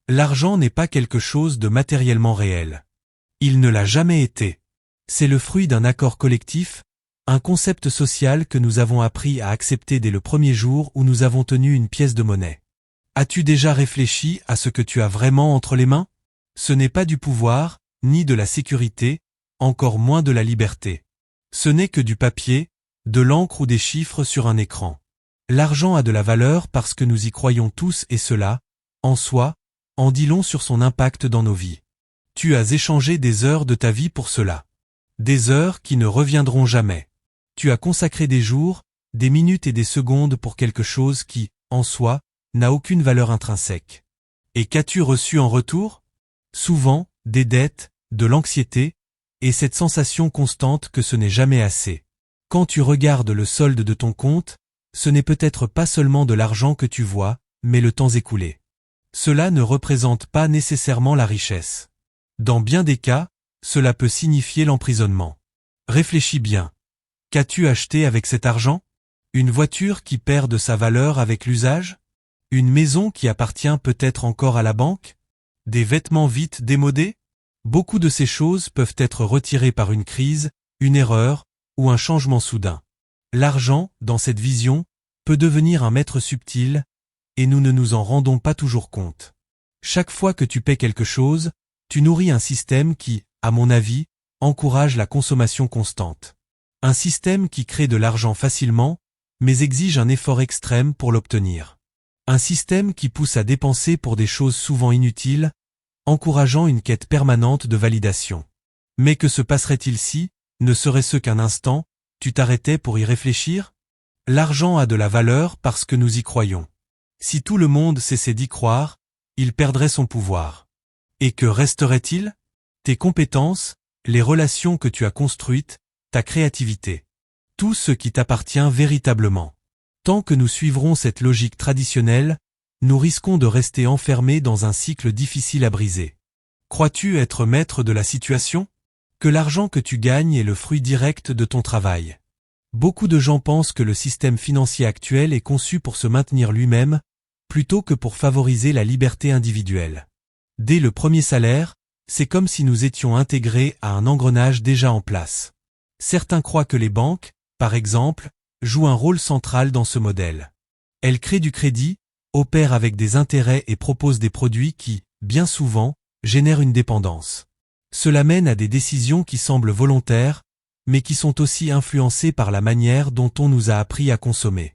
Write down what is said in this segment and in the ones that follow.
L'argent n'est pas quelque chose de matériellement réel. Il ne l'a jamais été. C'est le fruit d'un accord collectif, un concept social que nous avons appris à accepter dès le premier jour où nous avons tenu une pièce de monnaie. As-tu déjà réfléchi à ce que tu as vraiment entre les mains? Ce n'est pas du pouvoir, ni de la sécurité, encore moins de la liberté. Ce n'est que du papier, de l'encre ou des chiffres sur un écran. L'argent a de la valeur parce que nous y croyons tous et cela, en soi, en dit long sur son impact dans nos vies. Tu as échangé des heures de ta vie pour cela. Des heures qui ne reviendront jamais. Tu as consacré des jours, des minutes et des secondes pour quelque chose qui, en soi, n'a aucune valeur intrinsèque. Et qu'as-tu reçu en retour? Souvent, des dettes, de l'anxiété, et cette sensation constante que ce n'est jamais assez. Quand tu regardes le solde de ton compte, ce n'est peut-être pas seulement de l'argent que tu vois, mais le temps écoulé. Cela ne représente pas nécessairement la richesse. Dans bien des cas, cela peut signifier l'emprisonnement. Réfléchis bien. Qu'as-tu acheté avec cet argent? Une voiture qui perd de sa valeur avec l'usage? Une maison qui appartient peut-être encore à la banque? Des vêtements vite démodés? Beaucoup de ces choses peuvent être retirées par une crise, une erreur, ou un changement soudain. L'argent, dans cette vision, peut devenir un maître subtil, et nous ne nous en rendons pas toujours compte. Chaque fois que tu paies quelque chose, tu nourris un système qui, à mon avis, encourage la consommation constante. Un système qui crée de l'argent facilement, mais exige un effort extrême pour l'obtenir. Un système qui pousse à dépenser pour des choses souvent inutiles, encourageant une quête permanente de validation. Mais que se passerait-il si, ne serait-ce qu'un instant, tu t'arrêtais pour y réfléchir? L'argent a de la valeur parce que nous y croyons. Si tout le monde cessait d'y croire, il perdrait son pouvoir. Et que resterait-il? Tes compétences, les relations que tu as construites, ta créativité. Tout ce qui t'appartient véritablement. Tant que nous suivrons cette logique traditionnelle, nous risquons de rester enfermés dans un cycle difficile à briser. Crois-tu être maître de la situation? Que l'argent que tu gagnes est le fruit direct de ton travail. Beaucoup de gens pensent que le système financier actuel est conçu pour se maintenir lui-même, plutôt que pour favoriser la liberté individuelle. Dès le premier salaire, c'est comme si nous étions intégrés à un engrenage déjà en place. Certains croient que les banques, par exemple, jouent un rôle central dans ce modèle. Elles créent du crédit, opèrent avec des intérêts et proposent des produits qui, bien souvent, génèrent une dépendance. Cela mène à des décisions qui semblent volontaires, mais qui sont aussi influencées par la manière dont on nous a appris à consommer.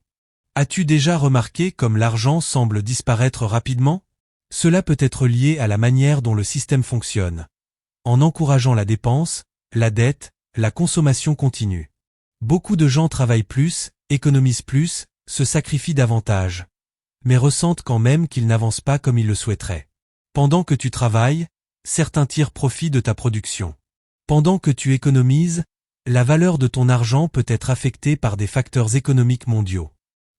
As-tu déjà remarqué comme l'argent semble disparaître rapidement? Cela peut être lié à la manière dont le système fonctionne. En encourageant la dépense, la dette, la consommation continue. Beaucoup de gens travaillent plus, économisent plus, se sacrifient davantage, mais ressentent quand même qu'ils n'avancent pas comme ils le souhaiteraient. Pendant que tu travailles, certains tirent profit de ta production. Pendant que tu économises, la valeur de ton argent peut être affectée par des facteurs économiques mondiaux.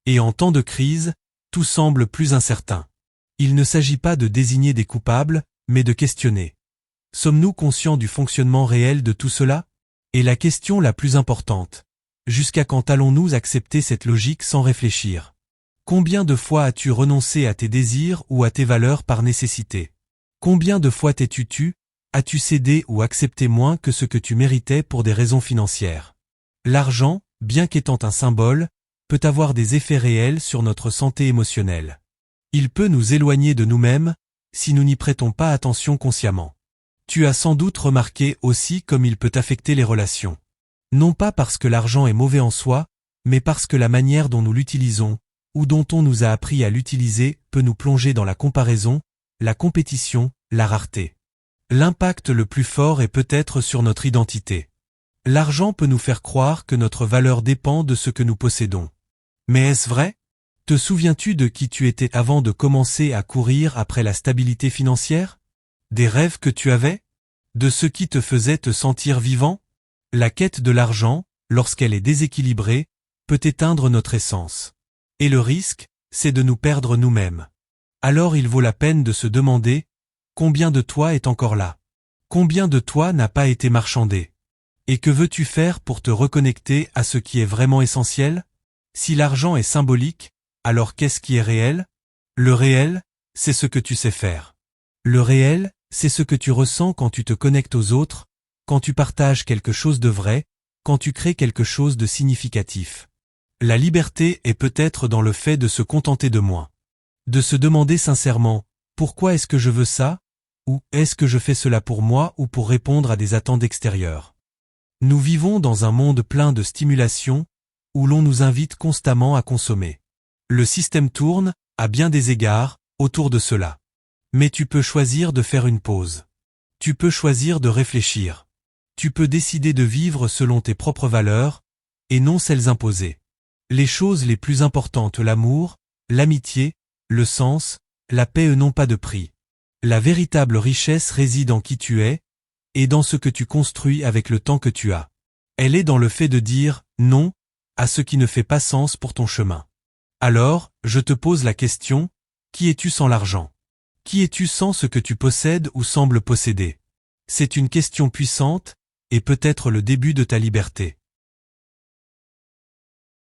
Et en temps de crise, tout semble plus incertain. Il ne s'agit pas de désigner des coupables, mais de questionner. Sommes-nous conscients du fonctionnement réel de tout cela? Et la question la plus importante. Jusqu'à quand allons-nous accepter cette logique sans réfléchir? Combien de fois as-tu renoncé à tes désirs ou à tes valeurs par nécessité? Combien de fois t'es-tu tu, as-tu cédé ou accepté moins que ce que tu méritais pour des raisons financières? L'argent, bien qu'étant un symbole, peut avoir des effets réels sur notre santé émotionnelle. Il peut nous éloigner de nous-mêmes, si nous n'y prêtons pas attention consciemment. Tu as sans doute remarqué aussi comme il peut affecter les relations. Non pas parce que l'argent est mauvais en soi, mais parce que la manière dont nous l'utilisons, ou dont on nous a appris à l'utiliser, peut nous plonger dans la comparaison, la compétition, la rareté. L'impact le plus fort est peut-être sur notre identité. L'argent peut nous faire croire que notre valeur dépend de ce que nous possédons. Mais est-ce vrai? Te souviens-tu de qui tu étais avant de commencer à courir après la stabilité financière? Des rêves que tu avais? De ce qui te faisait te sentir vivant? La quête de l'argent, lorsqu'elle est déséquilibrée, peut éteindre notre essence. Et le risque, c'est de nous perdre nous-mêmes. Alors il vaut la peine de se demander, combien de toi est encore là? Combien de toi n'a pas été marchandé? Et que veux-tu faire pour te reconnecter à ce qui est vraiment essentiel? Si l'argent est symbolique, alors qu'est-ce qui est réel? Le réel, c'est ce que tu sais faire. Le réel, c'est ce que tu ressens quand tu te connectes aux autres, quand tu partages quelque chose de vrai, quand tu crées quelque chose de significatif. La liberté est peut-être dans le fait de se contenter de moins. De se demander sincèrement, pourquoi est-ce que je veux ça? Ou est-ce que je fais cela pour moi ou pour répondre à des attentes extérieures? Nous vivons dans un monde plein de stimulation, où l'on nous invite constamment à consommer. Le système tourne, à bien des égards, autour de cela. Mais tu peux choisir de faire une pause. Tu peux choisir de réfléchir. Tu peux décider de vivre selon tes propres valeurs, et non celles imposées. Les choses les plus importantes, l'amour, l'amitié, le sens, la paix n'ont pas de prix. La véritable richesse réside en qui tu es, et dans ce que tu construis avec le temps que tu as. Elle est dans le fait de dire « non » à ce qui ne fait pas sens pour ton chemin. Alors, je te pose la question, qui es-tu sans l'argent? Qui es-tu sans ce que tu possèdes ou sembles posséder? C'est une question puissante, et peut-être le début de ta liberté.